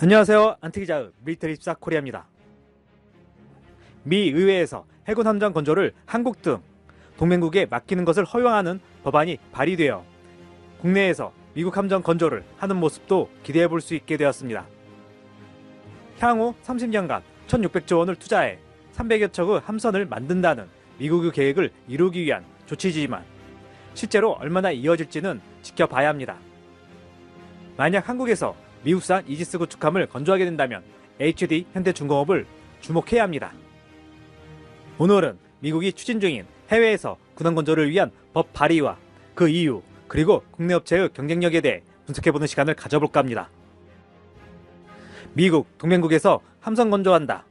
안녕하세요. 안티기자의 밀리터리24 코리아입니다. 미 의회에서 해군 함정 건조를 한국 등 동맹국에 맡기는 것을 허용하는 법안이 발의되어 국내에서 미국 함정 건조를 하는 모습도 기대해 볼 수 있게 되었습니다. 향후 30년간 1,600조 원을 투자해 300여 척의 함선을 만든다는 미국의 계획을 이루기 위한 조치지만 실제로 얼마나 이어질지는 지켜봐야 합니다. 만약 한국에서 미국산 이지스 구축함을 건조하게 된다면 HD 현대중공업을 주목해야 합니다. 오늘은 미국이 추진 중인 해외에서 군함 건조를 위한 법 발의와 그 이유, 그리고 국내 업체의 경쟁력에 대해 분석해보는 시간을 가져볼까 합니다. 미국 동맹국에서 함선 건조한다.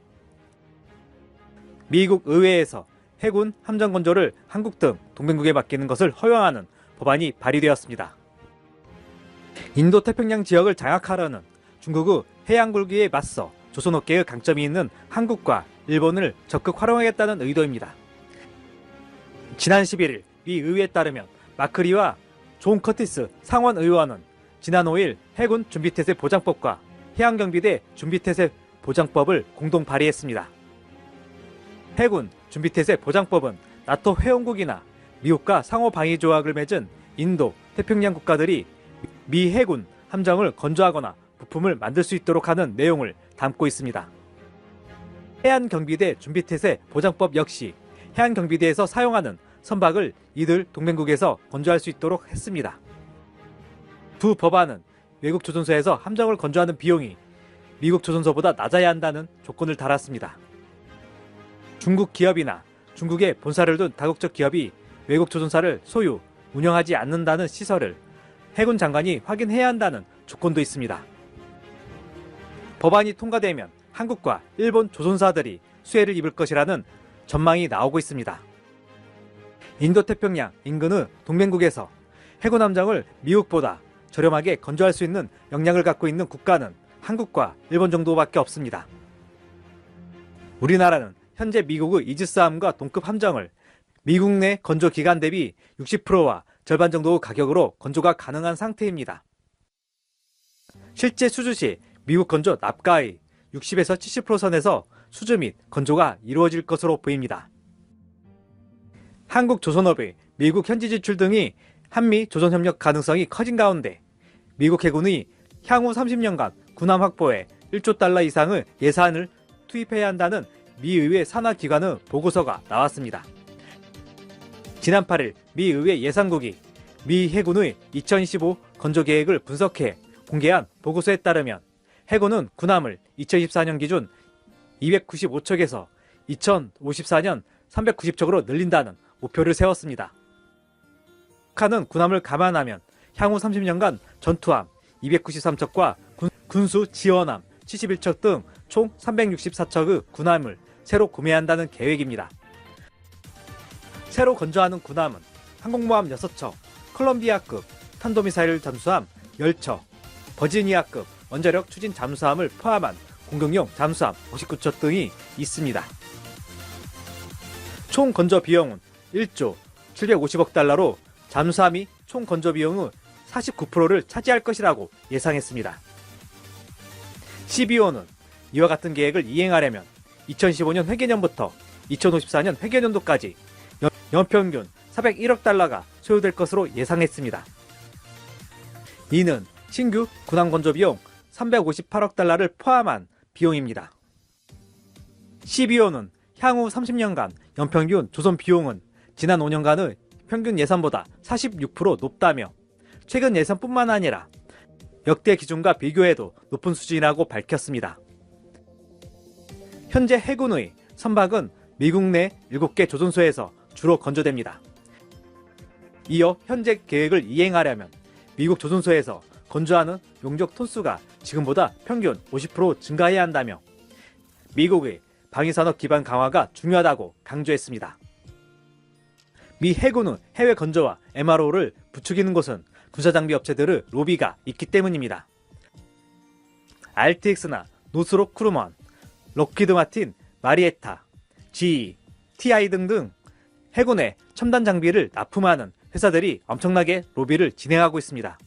미국 의회에서 해군 함정 건조를 한국 등 동맹국에 맡기는 것을 허용하는 법안이 발의되었습니다. 인도태평양 지역을 장악하려는 중국의 해양굴기에 맞서 조선업계의 강점이 있는 한국과 일본을 적극 활용하겠다는 의도입니다. 지난 11일 미 의회에 따르면 마크리와 존 커티스 상원 의원은 지난 5일 해군 준비태세 보장법과 해양경비대 준비태세 보장법을 공동 발의했습니다. 해군 준비태세 보장법은 나토 회원국이나 미국과 상호 방위 조약을 맺은 인도, 태평양 국가들이 미 해군 함정을 건조하거나 부품을 만들 수 있도록 하는 내용을 담고 있습니다. 해안경비대 준비태세 보장법 역시 해안경비대에서 사용하는 선박을 이들 동맹국에서 건조할 수 있도록 했습니다. 두 법안은 외국 조선소에서 함정을 건조하는 비용이 미국 조선소보다 낮아야 한다는 조건을 달았습니다. 중국 기업이나 중국에 본사를 둔 다국적 기업이 외국 조선사를 소유, 운영하지 않는다는 시설을 해군 장관이 확인해야 한다는 조건도 있습니다. 법안이 통과되면 한국과 일본 조선사들이 수혜를 입을 것이라는 전망이 나오고 있습니다. 인도태평양 인근의 동맹국에서 해군 함정을 미국보다 저렴하게 건조할 수 있는 역량을 갖고 있는 국가는 한국과 일본 정도밖에 없습니다. 우리나라는 현재 미국의 이지스함과 동급 함정을 미국 내 건조 기간 대비 60%와 절반 정도의 가격으로 건조가 가능한 상태입니다. 실제 수주 시 미국 건조 납가의 60에서 70% 선에서 수주 및 건조가 이루어질 것으로 보입니다. 한국 조선업의 미국 현지 진출 등이 한미 조선협력 가능성이 커진 가운데 미국 해군이 향후 30년간 군함 확보에 1조 달러 이상의 예산을 투입해야 한다는 미 의회 산하기관의 보고서가 나왔습니다. 지난 8일 미 의회 예산국이 미 해군의 2025 건조 계획을 분석해 공개한 보고서에 따르면 해군은 군함을 2024년 기준 295척에서 2054년 390척으로 늘린다는 목표를 세웠습니다. 북한은 군함을 감안하면 향후 30년간 전투함 293척과 군수 지원함 71척 등 총 364척의 군함을 새로 구매한다는 계획입니다. 새로 건조하는 군함은 항공모함 6척, 콜롬비아급 탄도미사일 잠수함 10척, 버지니아급 원자력 추진 잠수함을 포함한 공격용 잠수함 59척 등이 있습니다. 총 건조 비용은 1조 750억 달러로 잠수함이 총 건조 비용의 49%를 차지할 것이라고 예상했습니다. CBO는 이와 같은 계획을 이행하려면 2015년 회계년부터 2054년 회계년도까지 연평균 401억 달러가 소요될 것으로 예상했습니다. 이는 신규 군함 건조 비용 358억 달러를 포함한 비용입니다. CBO는 향후 30년간 연평균 조선 비용은 지난 5년간의 평균 예산보다 46% 높다며 최근 예산뿐만 아니라 역대 기준과 비교해도 높은 수준이라고 밝혔습니다. 현재 해군의 선박은 미국 내 7개 조선소에서 주로 건조됩니다. 이어 현재 계획을 이행하려면 미국 조선소에서 건조하는 용적 톤수가 지금보다 평균 50% 증가해야 한다며 미국의 방위산업 기반 강화가 중요하다고 강조했습니다. 미 해군은 해외 건조와 MRO를 부추기는 곳은 군사장비 업체들의 로비가 있기 때문입니다. RTX나 노스롭 크루먼, 록히드 마틴, 마리에타, GE, TI 등등 해군에 첨단 장비를 납품하는 회사들이 엄청나게 로비를 진행하고 있습니다.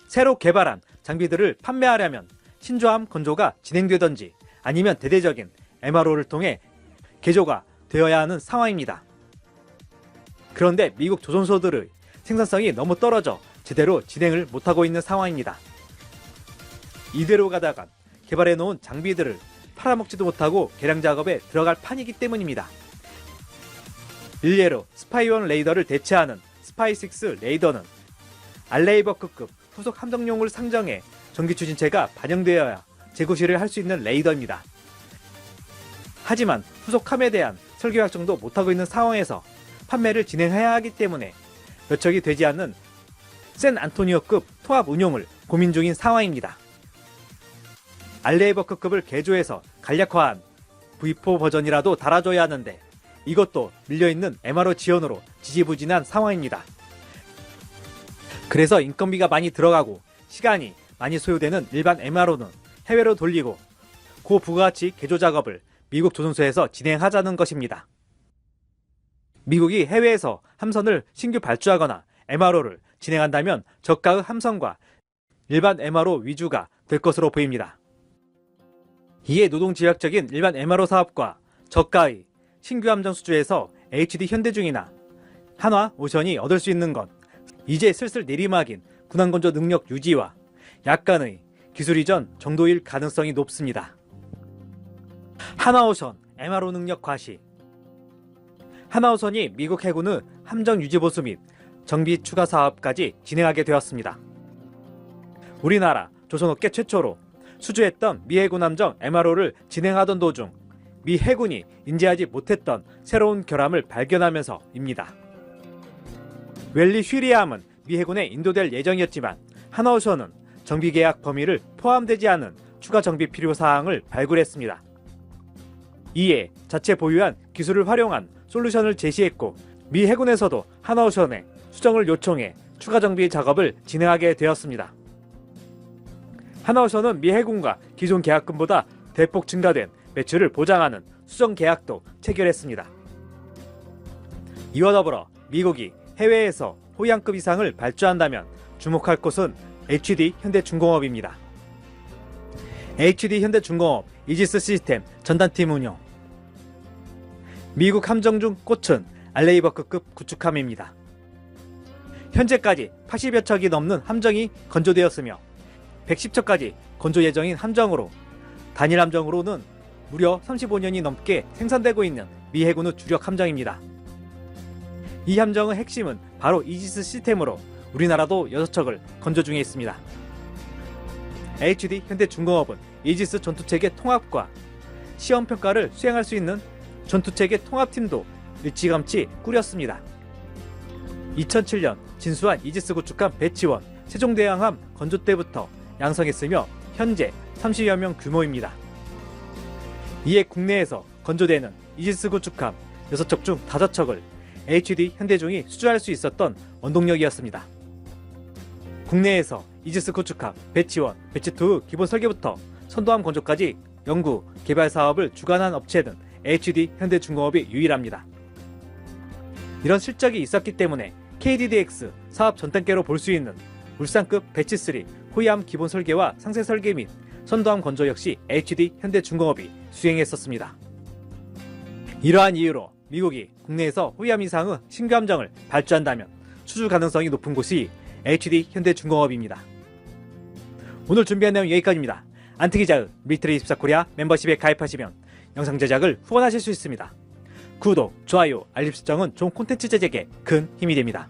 새로 개발한 장비들을 판매하려면 신조함 건조가 진행되던지 아니면 대대적인 MRO를 통해 개조가 되어야 하는 상황입니다. 그런데 미국 조선소들의 생산성이 너무 떨어져 제대로 진행을 못하고 있는 상황입니다. 이대로 가다간 개발해놓은 장비들을 팔아먹지도 못하고 개량 작업에 들어갈 판이기 때문입니다. 일례로 스파이1 레이더를 대체하는 스파이6 레이더는 알레이버크급 후속 함정용을 상정해 전기 추진체가 반영되어야 재구시를 할 수 있는 레이더입니다. 하지만 후속함에 대한 설계 확정도 못하고 있는 상황에서 판매를 진행해야 하기 때문에 몇 척이 되지 않는 샌 안토니오급 통합 운용을 고민 중인 상황입니다. 알레이버크급을 개조해서 간략화한 V4 버전이라도 달아줘야 하는데 이것도 밀려있는 MRO 지원으로 지지부진한 상황입니다. 그래서 인건비가 많이 들어가고 시간이 많이 소요되는 일반 MRO는 해외로 돌리고 고부가가치 개조 작업을 미국 조선소에서 진행하자는 것입니다. 미국이 해외에서 함선을 신규 발주하거나 MRO를 진행한다면 저가의 함선과 일반 MRO 위주가 될 것으로 보입니다. 이에 노동집약적인 일반 MRO 사업과 저가의 신규 함정 수주에서 HD 현대중이나 한화오션이 얻을 수 있는 건 이제 슬슬 내리막인 군함건조 능력 유지와 약간의 기술 이전 정도일 가능성이 높습니다. 한화오션 MRO 능력 과시. 한화오션이 미국 해군의 함정 유지 보수 및 정비 추가 사업까지 진행하게 되었습니다. 우리나라 조선업계 최초로 수주했던 미 해군 함정 MRO를 진행하던 도중 미 해군이 인지하지 못했던 새로운 결함을 발견하면서입니다. 웰리 휘리함은 미 해군에 인도될 예정이었지만 한화오션은 정비계약 범위를 포함되지 않은 추가 정비 필요 사항을 발굴했습니다. 이에 자체 보유한 기술을 활용한 솔루션을 제시했고 미 해군에서도 한화오션에 수정을 요청해 추가 정비 작업을 진행하게 되었습니다. 한화오션은 미 해군과 기존 계약금보다 대폭 증가된 매출을 보장하는 수정 계약도 체결했습니다. 이와 더불어 미국이 해외에서 호위함급 이상을 발주한다면 주목할 곳은 HD 현대중공업입니다. HD 현대중공업 이지스 시스템 전단팀 운용. 미국 함정 중 꽃은 알레이버크급 구축함입니다. 현재까지 80여 척이 넘는 함정이 건조되었으며 110척까지 건조 예정인 함정으로 단일 함정으로는 무려 35년이 넘게 생산되고 있는 미 해군의 주력 함정입니다. 이 함정의 핵심은 바로 이지스 시스템으로 우리나라도 6척을 건조 중에 있습니다. HD 현대중공업은 이지스 전투체계 통합과 시험평가를 수행할 수 있는 전투체계 통합팀도 일찌감치 꾸렸습니다. 2007년 진수한 이지스 구축함 배치원 세종대왕함 건조 때부터 양성했으며 현재 30여 명 규모입니다. 이에 국내에서 건조되는 이지스 구축함 6척 중 5척을 HD 현대중이 수주할 수 있었던 원동력이었습니다. 국내에서 이지스 구축함 배치원, 배치2 기본 설계부터 선도함 건조까지 연구, 개발 사업을 주관한 업체는 HD 현대중공업이 유일합니다. 이런 실적이 있었기 때문에 KDDX 사업 전 단계로 볼 수 있는 울산급 배치3 호위함 기본 설계와 상세 설계 및 선도함 건조 역시 HD 현대중공업이 수행했었습니다. 이러한 이유로 미국이 국내에서 호위함 이상의 신규 함정을 발주한다면 수주 가능성이 높은 곳이 HD 현대중공업입니다. 오늘 준비한 내용 여기까지입니다. 안트기자의 밀리터리24 코리아 멤버십에 가입하시면 영상 제작을 후원하실 수 있습니다. 구독, 좋아요, 알림 설정은 좋은 콘텐츠 제작에 큰 힘이 됩니다.